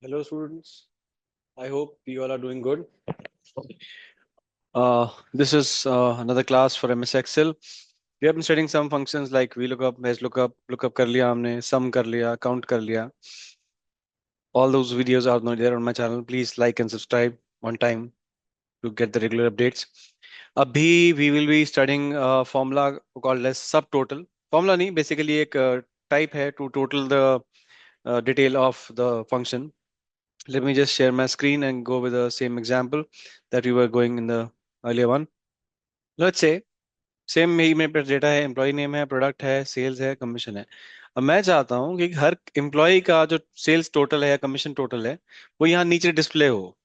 Hello, students. I hope you all are doing good. This is another class for MS Excel. We have been studying some functions like VLOOKUP, lookup कर लिया हमने, sum कर लिया, count कर लिया. All those videos are not there on my channel. Please like and subscribe on time to get the regular updates. Abhi we will be studying formula called as subtotal. Formula नहीं, basically एक type है to total the detail of the function. Let me just share my screen and go with the same example that we were going in the earlier one. Let's say same ही मेरे पास data है, employee name है, product है, sales है, commission है. अब मैं चाहता हूँ कि हर एम्प्लॉय का जो सेल्स टोटल है या कमीशन टोटल है वो यहाँ नीचे डिस्प्ले हो.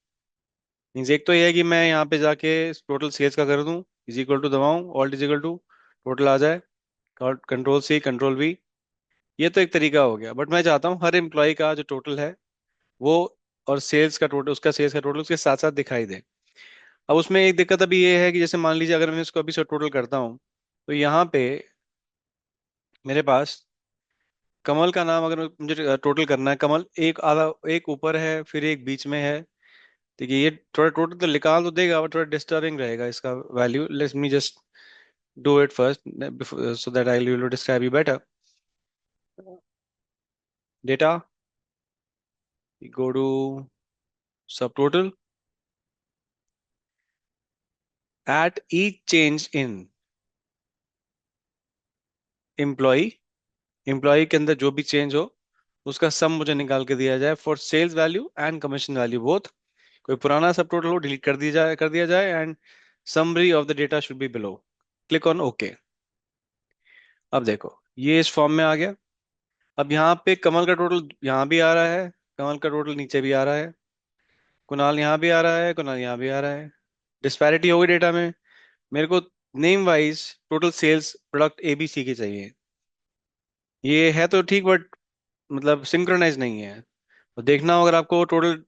मीन्स एक तो ये है कि मैं यहाँ पे जाके टोटल सेल्स का कर दूं, इज इक्वल टू दबाऊं, alt is equal to total आ जाए, कंट्रोल सी कंट्रोल वी. ये तो एक तरीका हो गया, बट मैं चाहता हूँ हर एम्प्लॉय का जो टोटल है वो और सेल्स का टोटल, उसका सेल्स का टोटल उसके साथ साथ दिखाई दे. अब उसमें एक दिक्कत अभी ये है कि जैसे मान लीजिए अगर मैं इसको अभी से टोटल करता हूँ तो यहाँ पे मेरे पास कमल का नाम अगर मुझे टोटल करना है, कमल एक आधा, एक ऊपर है फिर एक बीच में है. ठीक है, ये थोड़ा टोटल तो निकाल तो देगा बट थोड़ा डिस्टर्बिंग रहेगा इसका value. Let me just do it first so that I will describe you better. Data, go to subtotal at each change in employee. Employee के अंदर जो भी चेंज हो उसका सम मुझे निकाल के दिया जाए for sales value and commission value both. कोई पुराना सब टोटल हो डिलीट कर दिया जाए and summary of the data should be below. Click on okay. अब देखो ये इस फॉर्म में आ गया. अब यहाँ पे कमल का टोटल यहाँ भी आ रहा है, कमल का टोटल नीचे भी आ रहा है, कुणाल यहाँ भी आ रहा है, कुणाल यहाँ भी आ रहा है. डिस्पैरिटी हो गई डेटा में. मेरे को name wise total sales product ABC की चाहिए. ये है तो ठीक बट मतलब सिंक्रोनाइज नहीं है. तो देखना हो अगर आपको टोटल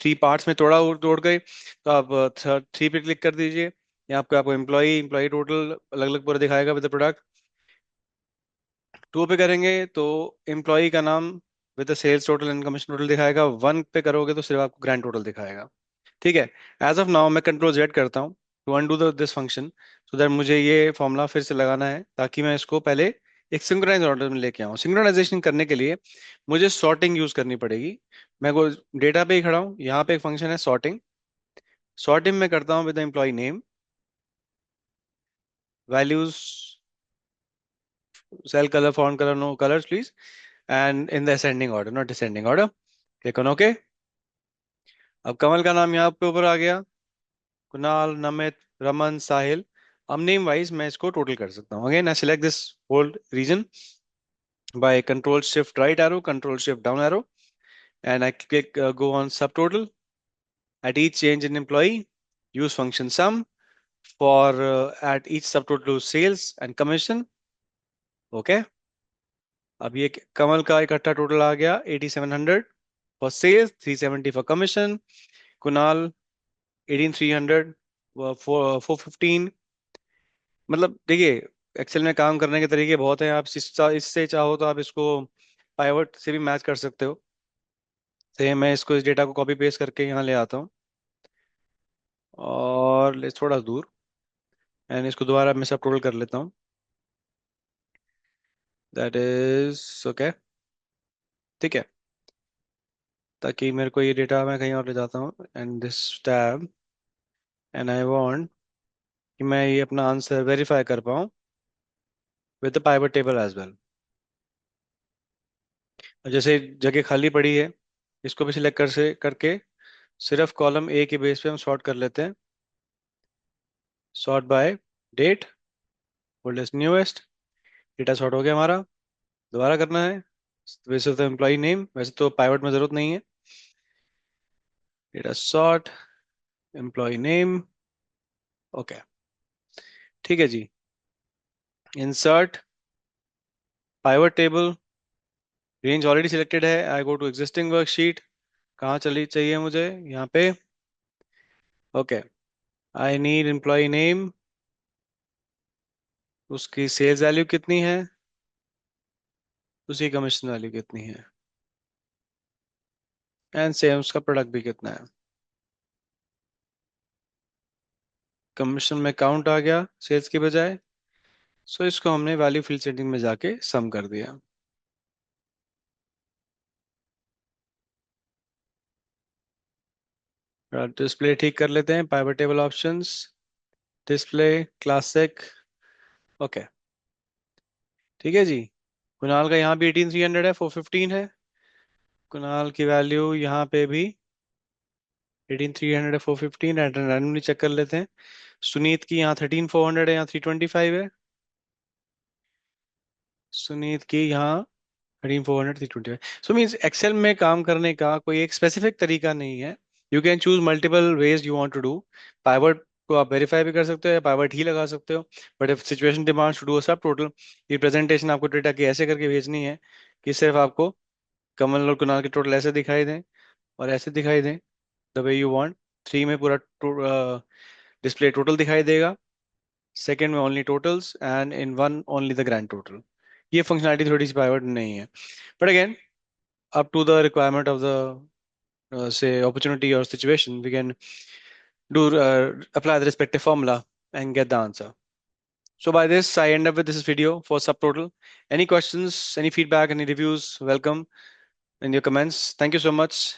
थ्री पार्ट्स में तोड़ गए तो आप थ्री पे क्लिक कर दीजिए. यहाँ आपको आपको एम्प्लॉई एम्प्लॉई टोटल अलग अलग पूरा दिखाएगा विद प्रोडक्ट. टू पे करेंगे तो एम्प्लॉई का नाम with sales total and commission total दिखाएगा. वन पे करोगे तो सिर्फ आपको ग्रैंड टोटल दिखाएगा. ठीक है. एज ऑफ नाउ मैं कंट्रोल जेड करता हूँ to undo this function so that मुझे ये फॉर्मूला फिर से लगाना है ताकि मैं इसको पहले एक सिंक्रोनाइज ऑर्डर में लेके आऊँ. सिंक्रोनाइजेशन करने के लिए मुझे सॉर्टिंग यूज करनी पड़ेगी. मैं को डेटा पे ही खड़ा हूँ, यहाँ पे एक फंक्शन है सॉर्टिंग. सॉर्टिंग में करता हूँ with employee name, values, cell colour, font colour, no colours please, and in the ascending order not descending order. Click on okay. अब कमल का नाम यहाँ पे ऊपर आ गया, कुणाल, नमित, रमन, साहिल. अब नेम वाइज मैं इसको टोटल कर सकता हूँ. Again I select this whole region by control shift right arrow, control shift down arrow, and I click go on subtotal. At each change in employee, use function sum for at each subtotal sales and commission. Okay. अब ये कमल का इकट्ठा total आ गया 8700 for sales, 370 for commission. Kunal 18300, 415. मतलब देखिए Excel में काम करने के तरीके बहुत हैं. आप इससे चाहो तो आप इसको पाइवट से भी मैच कर सकते हो. सेम मैं इसको इस डेटा को कॉपी पेस्ट करके यहाँ ले आता हूँ और ले थोड़ा दूर एंड इसको दोबारा मैं सब टोटल कर लेता हूँ. That is okay. ठीक है, ताकि मेरे को ये डेटा मैं कहीं और ले जाता हूँ and this tab and I want कि मैं ये अपना आंसर वेरीफाई कर पाऊँ with the pivot table as well. जैसे जगह खाली पड़ी है इसको भी सिलेक्ट कर से करके सिर्फ कॉलम ए के बेस पे हम सॉर्ट कर लेते हैं. Sort by date, oldest newest. Data sort हो गया हमारा. दोबारा करना है. वैसे तो एम्प्लॉय नेम, वैसे तो पाइवट में जरूरत नहीं है. Data sort, employee name. Okay. ठीक है जी. Insert pivot table, range already selected है. I go to existing worksheet. कहाँ चली चाहिए मुझे, यहाँ पे. Okay. I need employee name, उसकी सेल्स वैल्यू कितनी है, उसकी कमीशन वैल्यू कितनी है. एंड सेम उसका प्रोडक्ट भी कितना है। कमीशन में काउंट आ गया सेल्स की बजाय, सो इसको हमने वैल्यू फील्ड सेटिंग में जाके सम कर दिया। डिस्प्ले ठीक कर लेते हैं, pivot table options, display classic. Okay, ठीक है जी। कुणाल का यहाँ भी 18300 है, 415 है। कुणाल की वैल्यू यहाँ पे भी 18300 है, 415 है। रैंडमली चेक कर लेते हैं। सुनीत की यहाँ 13400 है, यहाँ 325 है। सुनीत की यहाँ 13400, 325। सो मीन्स एक्सेल में काम करने का कोई एक स्पेसिफिक तरीका नहीं है। You can choose multiple ways you want to do. Pivot को आप वेरीफाई भी कर सकते हो या पाइवट ही लगा सकते हो। But if situation demands to do sub total, ये प्रेजेंटेशन आपको डेटा की ऐसे करके भेजनी है कि सिर्फ आपको कमल और कुणाल के टोटल ऐसे दिखाई दें और ऐसे दिखाई दें, the way you want. Three में पूरा डिस्प्ले टोटल दिखाई देगा, सेकंड में only totals, and in one only the grand total. ये फंक्शनलिटी थोड़ी सी पाइवट नहीं है, but again up to the requirement of the say opportunity or situation, we can do apply the respective formula and get the answer. So by this I end up with this video for subtotal. Any questions, any feedback, any reviews, welcome in your comments. Thank you so much.